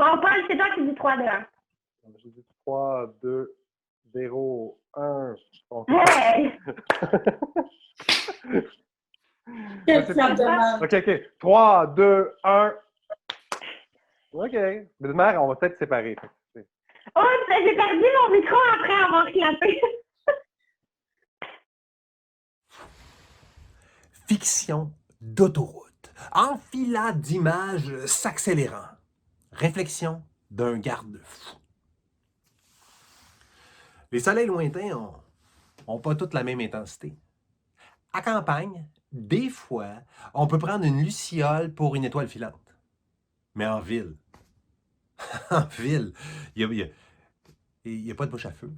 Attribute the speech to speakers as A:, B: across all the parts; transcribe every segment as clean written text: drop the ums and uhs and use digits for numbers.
A: Bon, Paul, c'est toi qui dis 3, 2, 1.
B: J'ai dit 3, 2, 0, 1.
A: Hey!
C: Quel clap de main.
B: OK. 3, 2, 1. OK. Mais de mère, on va peut-être séparer.
A: Oh, j'ai perdu mon micro après avoir clapé.
D: Fiction d'autoroute. Enfilade d'images s'accélérant. Réflexion d'un garde-fou. Les soleils lointains ont pas toutes la même intensité. À campagne, des fois, on peut prendre une luciole pour une étoile filante. Mais en ville, il n'y a pas de bouche à feu.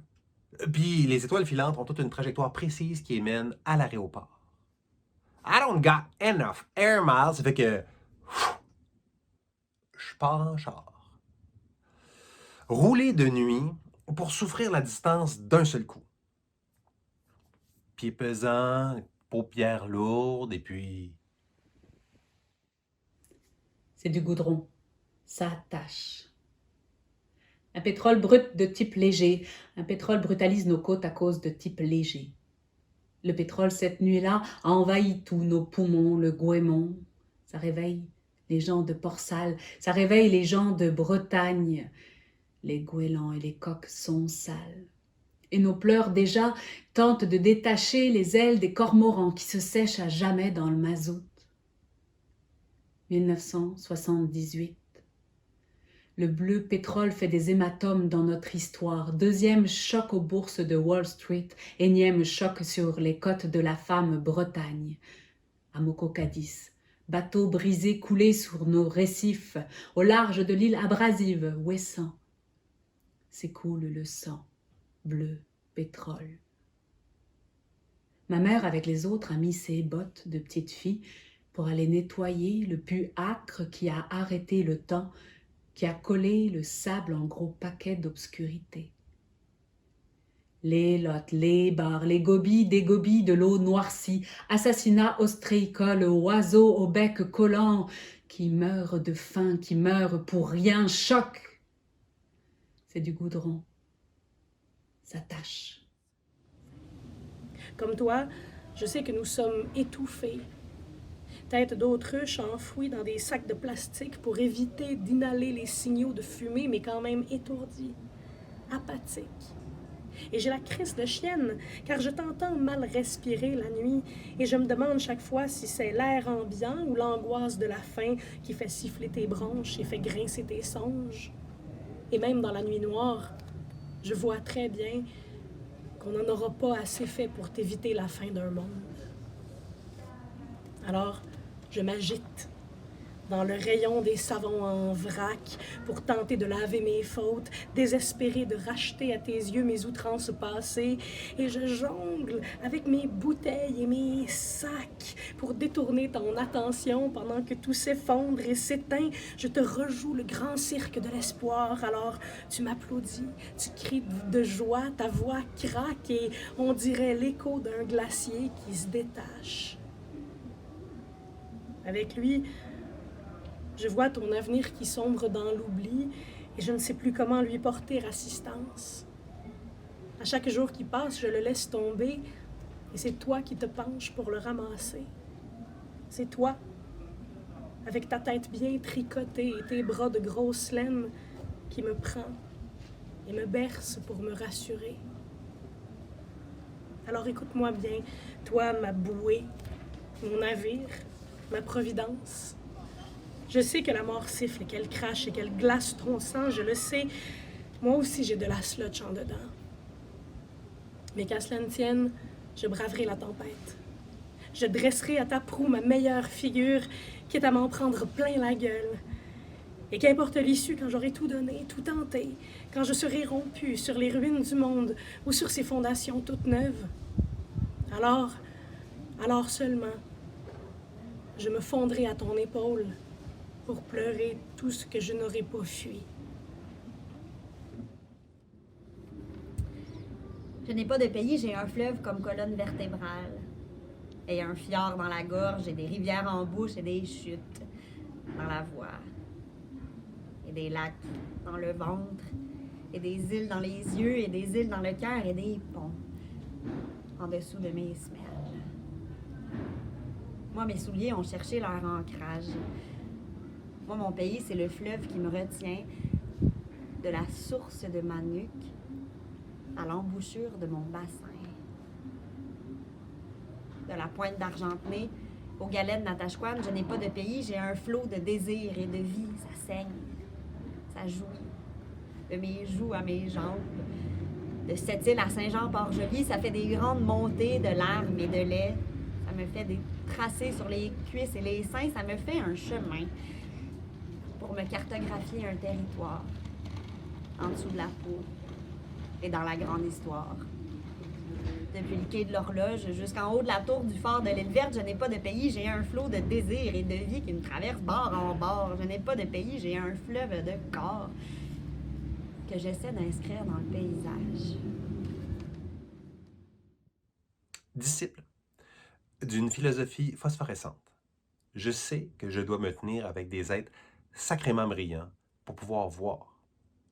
D: Puis les étoiles filantes ont toute une trajectoire précise qui les mène à l'aéroport. I don't got enough air miles, ça fait que je pars en char. Rouler de nuit pour souffrir la distance d'un seul coup. Pieds pesants, paupières lourdes, et puis...
C: C'est du goudron. Ça attache. Un pétrole brut de type léger. Un pétrole brutalise nos côtes à cause de type léger. Le pétrole, cette nuit-là, a envahi tous nos poumons, le goémon. Ça réveille les gens de Port-Salle. Ça réveille les gens de Bretagne. Les goélands et les coqs sont sales. Et nos pleurs déjà tentent de détacher les ailes des cormorans qui se sèchent à jamais dans le mazout. 1978. Le bleu pétrole fait des hématomes dans notre histoire. Deuxième choc aux bourses de Wall Street. Énième choc sur les côtes de la femme Bretagne. Amoko Cadiz. Bateau brisé coulé sur nos récifs. Au large de l'île abrasive, Ouessant. S'écoule le sang. Bleu pétrole. Ma mère, avec les autres, a mis ses bottes de petite fille pour aller nettoyer le pu âcre qui a arrêté le temps, qui a collé le sable en gros paquets d'obscurité. Les lottes, les bars, les gobies, des gobies de l'eau noircie, assassinat ostréicole, oiseaux au bec collant, qui meurent de faim, qui meurent pour rien, choc. C'est du goudron. Ça tâche.
E: Comme toi, je sais que nous sommes étouffés. Tête d'autruche enfouie dans des sacs de plastique pour éviter d'inhaler les signaux de fumée, mais quand même étourdis, apathiques. Et j'ai la crise de chienne, car je t'entends mal respirer la nuit, et je me demande chaque fois si c'est l'air ambiant ou l'angoisse de la faim qui fait siffler tes bronches et fait grincer tes songes. Et même dans la nuit noire, je vois très bien qu'on n'en aura pas assez fait pour t'éviter la fin d'un monde. Alors, je m'agite dans le rayon des savons en vrac pour tenter de laver mes fautes, désespéré de racheter à tes yeux mes outrances passées, et je jongle avec mes bouteilles et mes sacs pour détourner ton attention pendant que tout s'effondre et s'éteint. Je te rejoue le grand cirque de l'espoir, alors tu m'applaudis, tu cries de joie, ta voix craque et on dirait l'écho d'un glacier qui se détache. Avec lui, je vois ton avenir qui sombre dans l'oubli et je ne sais plus comment lui porter assistance. À chaque jour qui passe, je le laisse tomber et c'est toi qui te penches pour le ramasser. C'est toi, avec ta tête bien tricotée et tes bras de grosse laine, qui me prend et me berce pour me rassurer. Alors écoute-moi bien, toi, ma bouée, mon navire, ma providence. Je sais que la mort siffle et qu'elle crache et qu'elle glace ton sang, je le sais. Moi aussi, j'ai de la slotch en dedans. Mais qu'à cela ne tienne, je braverai la tempête. Je dresserai à ta proue ma meilleure figure, quitte à m'en prendre plein la gueule. Et qu'importe l'issue, quand j'aurai tout donné, tout tenté, quand je serai rompu sur les ruines du monde ou sur ses fondations toutes neuves, alors seulement, je me fondrai à ton épaule pour pleurer tout ce que je n'aurais pas fui.
F: Je n'ai pas de pays, j'ai un fleuve comme colonne vertébrale. Et un fjord dans la gorge, et des rivières en bouche et des chutes dans la voie. Et des lacs dans le ventre, et des îles dans les yeux, et des îles dans le cœur, et des ponts en dessous de mes semelles. Moi, mes souliers ont cherché leur ancrage. Moi, mon pays, c'est le fleuve qui me retient de la source de ma nuque à l'embouchure de mon bassin. De la pointe d'Argentenay aux galets de Natashquan, je n'ai pas de pays, j'ai un flot de désir et de vie. Ça saigne, ça jouit. De mes joues à mes jambes. De Sept-Îles à Saint-Jean-Port-Joli, ça fait des grandes montées de larmes et de lait. Ça me fait des tracés sur les cuisses et les seins. Ça me fait un chemin pour me cartographier un territoire en dessous de la peau et dans la grande histoire. Depuis le quai de l'horloge jusqu'en haut de la tour du fort de l'île verte, je n'ai pas de pays, j'ai un flot de désir et de vie qui me traverse bord en bord. Je n'ai pas de pays, j'ai un fleuve de corps que j'essaie d'inscrire dans le paysage.
D: Disciple d'une philosophie phosphorescente, je sais que je dois me tenir avec des êtres sacrément brillants pour pouvoir voir,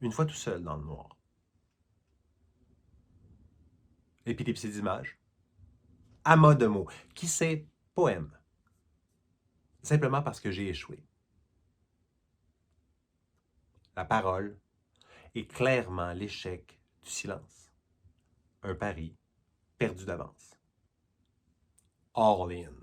D: une fois tout seul dans le noir. Épilepsie d'images, amas de mots, qui sait poème, simplement parce que j'ai échoué. La parole est clairement l'échec du silence, un pari perdu d'avance. All in.